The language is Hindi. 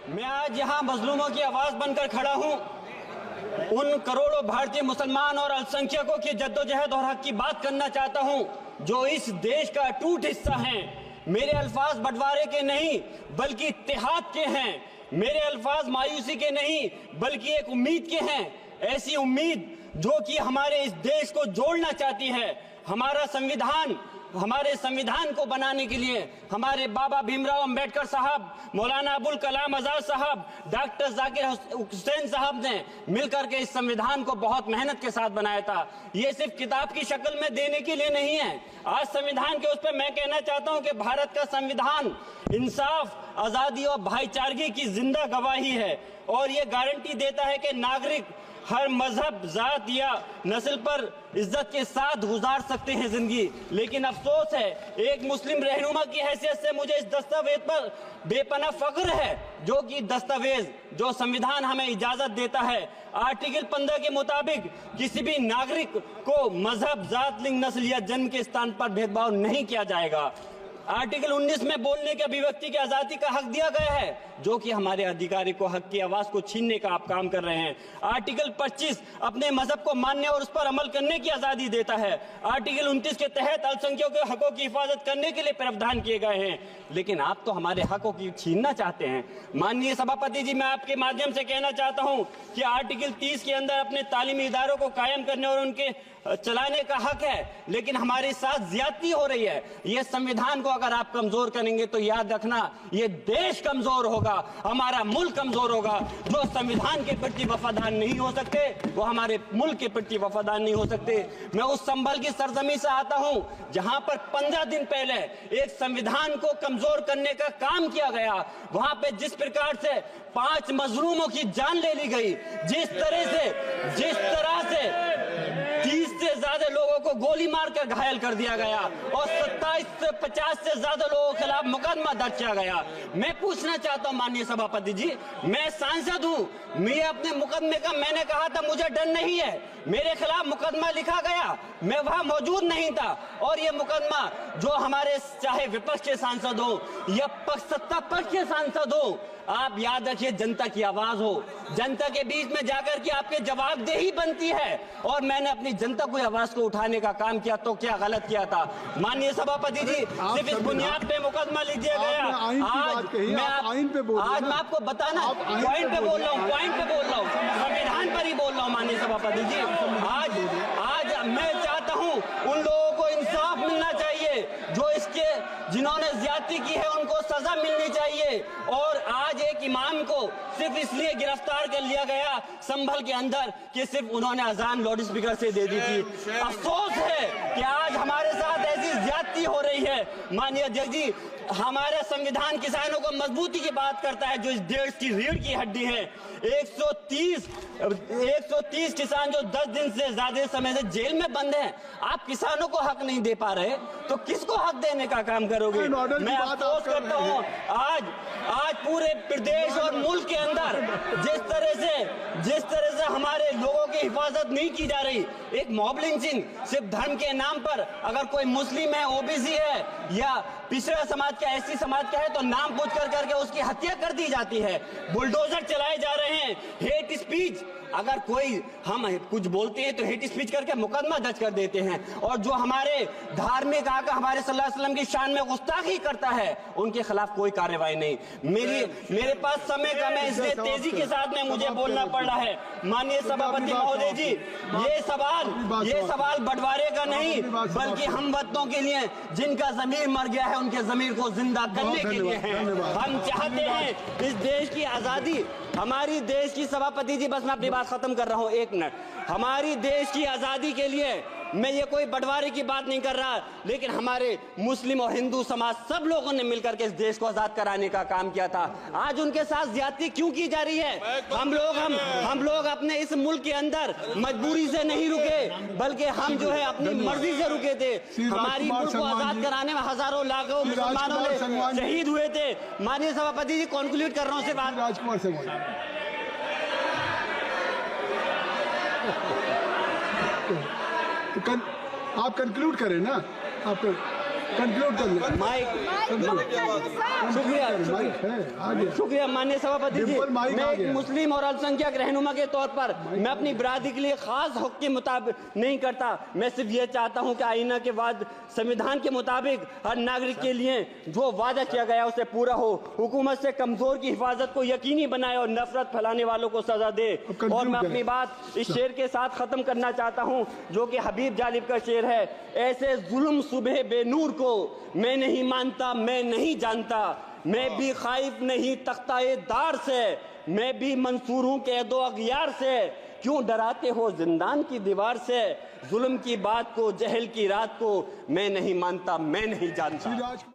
मैं आज यहाँ मजलूमों की आवाज बनकर खड़ा हूँ। उन करोड़ों भारतीय मुसलमान और अल्पसंख्यकों की जद्दोजहद और हक की बात करना चाहता हूँ जो इस देश का अटूट हिस्सा हैं। मेरे अल्फाज बंटवारे के नहीं बल्कि इत्तेहाद के हैं। मेरे अल्फाज मायूसी के नहीं बल्कि एक उम्मीद के हैं। ऐसी उम्मीद जो कि हमारे इस देश को जोड़ना चाहती है। हमारे संविधान को बनाने के लिए हमारे बाबा भीमराव अंबेडकर साहब, मौलाना अबुल कलाम आजाद साहब, डॉक्टर जाकिर हुसैन साहब ने मिलकर के इस संविधान को बहुत मेहनत के साथ बनाया था। ये सिर्फ किताब की शक्ल में देने के लिए नहीं है। आज संविधान के उस पर मैं कहना चाहता हूं कि भारत का संविधान इंसाफ, आजादी और भाईचारगी की जिंदा गवाही है और ये गारंटी देता है कि नागरिक हर मजहब, जात या नस्ल पर इज्जत के साथ गुजार सकते हैं जिंदगी। लेकिन अफसोस है, एक मुस्लिम रहनुमा की हैसियत से मुझे इस दस्तावेज पर बेपनाह फख्र है जो कि दस्तावेज जो संविधान हमें इजाजत देता है। आर्टिकल 15 के मुताबिक किसी भी नागरिक को मजहब, जात, लिंग, नस्ल या जन्म के स्थान पर भेदभाव नहीं किया जाएगा। आर्टिकल 19 में बोलने के, अभिव्यक्ति की आजादी का हक दिया गया है जो कि हमारे अधिकारी को हक की आवाज को छीनने का आप काम कर रहे हैं। आर्टिकल 25 अपने मजहब को मानने और उस पर अमल करने की आजादी देता है। आर्टिकल 29 के तहत अल्पसंख्यकों के हकों की हिफाजत करने के लिए प्रावधान किए गए हैं। लेकिन आप तो हमारे हकों की छीनना चाहते हैं। माननीय सभापति जी, मैं आपके माध्यम से कहना चाहता हूं कि आर्टिकल 30 के अंदर अपने तालीमी इदारों को कायम करने और उनके चलाने का हक है, लेकिन हमारे साथ ज्यादती हो रही है। ये संविधान को अगर आप कमजोर करेंगे तो याद रखना ये देश कमजोर होगा, हमारा मुल्क कमजोर होगा। जो संविधान के प्रति वफादार नहीं हो सकते वो हमारे मुल्क के प्रति वफादार नहीं हो सकते। मैं उस संभल की सरजमी से आता हूं जहां पर 15 दिन पहले एक संविधान को कमजोर करने का काम किया गया। वहां पे जिस प्रकार से 5 मजलूमों की जान ले ली गई, जिस तरह से 30 से ज्यादा लोगों को गोली मारकर घायल कर दिया गया और 27 से 50 से ज्यादा लोगों के खिलाफ मुकदमा दर्ज किया गया। मैं पूछना चाहता हूं माननीय सभापति जी, मैं सांसद हूं, मैं अपने मुकदमे का मैंने कहा था मुझे डर नहीं है। मेरे खिलाफ मुकदमा लिखा गया, मैं वहां मौजूद नहीं था और ये मुकदमा जो हमारे चाहे विपक्ष के सांसद हो या सत्ता पक्ष के सांसद हो, आप याद रखिए जनता की आवाज हो, जनता के बीच में जाकर के आपके जवाबदेही बनती है। और मैंने अपनी जनता को आवाज को उठाने का काम किया तो क्या गलत किया था माननीय सभापति जी? सिर्फ इस बुनियाद पे मुकदमा लिख दिया गया। आज मैं आपको बताना पॉइंट पे बोल रहा हूँ, संविधान पर ही बोल रहा हूँ माननीय सभापति जी। आज मैं चाहता हूँ उन लोगों को इंसाफ मिलना चाहिए जो जिन्होंने ज्यादती की है, उनको सजा मिलनी चाहिए। और आज एक इमाम को सिर्फ इसलिए गिरफ्तार कर लिया गया संभल के अंदर कि सिर्फ उन्होंने अजान लाउड स्पीकर से दे दी थी। अफसोस है कि आज हमारे साथ ऐसी ज्यादती हो रही है। माननीय अध्यक्ष जी, हमारा संविधान किसानों को मजबूती की बात करता है जो इस देश की रीढ़ की हड्डी है। 130 किसान जो 10 दिन से ज्यादा समय से जेल में बंद हैं, आप किसानों को हक नहीं दे पा रहे तो किसको हक देने का काम करोगे? मैं अफसोस करता हूँ आज पूरे प्रदेश और मुल्क के अंदर जिस तरह से हमारे लोगों की हिफाजत नहीं की जा रही। एक मॉब लिंचिंग सिर्फ धर्म के नाम पर, अगर कोई मुस्लिम है, ओबीसी है या पिछड़ा समाज का, एससी समाज का है तो नाम पूछ करके उसकी हत्या कर दी जाती है। बुलडोजर चलाए जा रहे हैं। हेट स्पीच, अगर कोई हम कुछ बोलते हैं तो हेट स्पीच करके मुकदमा दर्ज कर देते हैं। और जो हमारे धार्मिक आका हमारे सल्लल्लाहु अलैहि वसल्लम की शान में गुस्ताखी करता है उनके खिलाफ कोई कार्रवाई नहीं। मेरे पास समय कम है इसलिए तेजी के साथ में मुझे बोलना पड़ रहा है। माननीय सभापति महोदय जी, ये सवाल बंटवारे का नहीं बल्कि हम वतनों के लिए जिनका जमीर मर गया है उनके जमीर को जिंदा करने के लिए है। हम चाहते हैं इस देश की आजादी, हमारी देश की सभापति जी, बस मैं अपनी बात खत्म कर रहा हूं, 1 मिनट। हमारी देश की आजादी के लिए मैं ये कोई बंटवारे की बात नहीं कर रहा, लेकिन हमारे मुस्लिम और हिंदू समाज सब लोगों ने मिलकर के इस देश को आजाद कराने का काम किया था। आज उनके साथ ज्यादती क्यों की जा रही है? हम लोग अपने इस मुल्क के अंदर मजबूरी से नहीं रुके बल्कि हम जो है अपनी मर्जी से रुके थे। हमारी मुल्क को आजाद कराने में हजारों लाखों मुसलमानों ने शहीद हुए थे। माननीय सभापति जी, कॉन्क्लूड कर रहा हूँ सिर्फ राजकुमार से आप कंक्लूड करें ना, आप कंक्लूड कर लें। माइक शुक्रिया शुक्रिया माननीय सभापति जी। मैं एक मुस्लिम और अल्पसंख्यक रहनुमा के तौर पर मैं अपनी बिरादरी के लिए खास हक के मुताबिक नहीं करता। मैं सिर्फ ये चाहता हूं कि आईना के बाद संविधान के मुताबिक हर नागरिक के लिए जो वादा किया गया उसे पूरा हो, हुकूमत से कमजोर की हिफाजत को यकीनी बनाए और नफरत फैलाने वालों को सजा दे। और मैं अपनी बात इस शेर के साथ खत्म करना चाहता हूं जो कि हबीब जालिब का शेर है। ऐसे जुल्म सुबह बेनूर को मैं नहीं मानता, मैं नहीं जानता, मैं भी खाइफ नहीं तख्ताए दार से, मैं भी मंसूर हूं कैदो अगियार से, क्यों डराते हो जिंदान की दीवार से, जुल्म की बात को जहल की रात को मैं नहीं मानता, मैं नहीं जानता।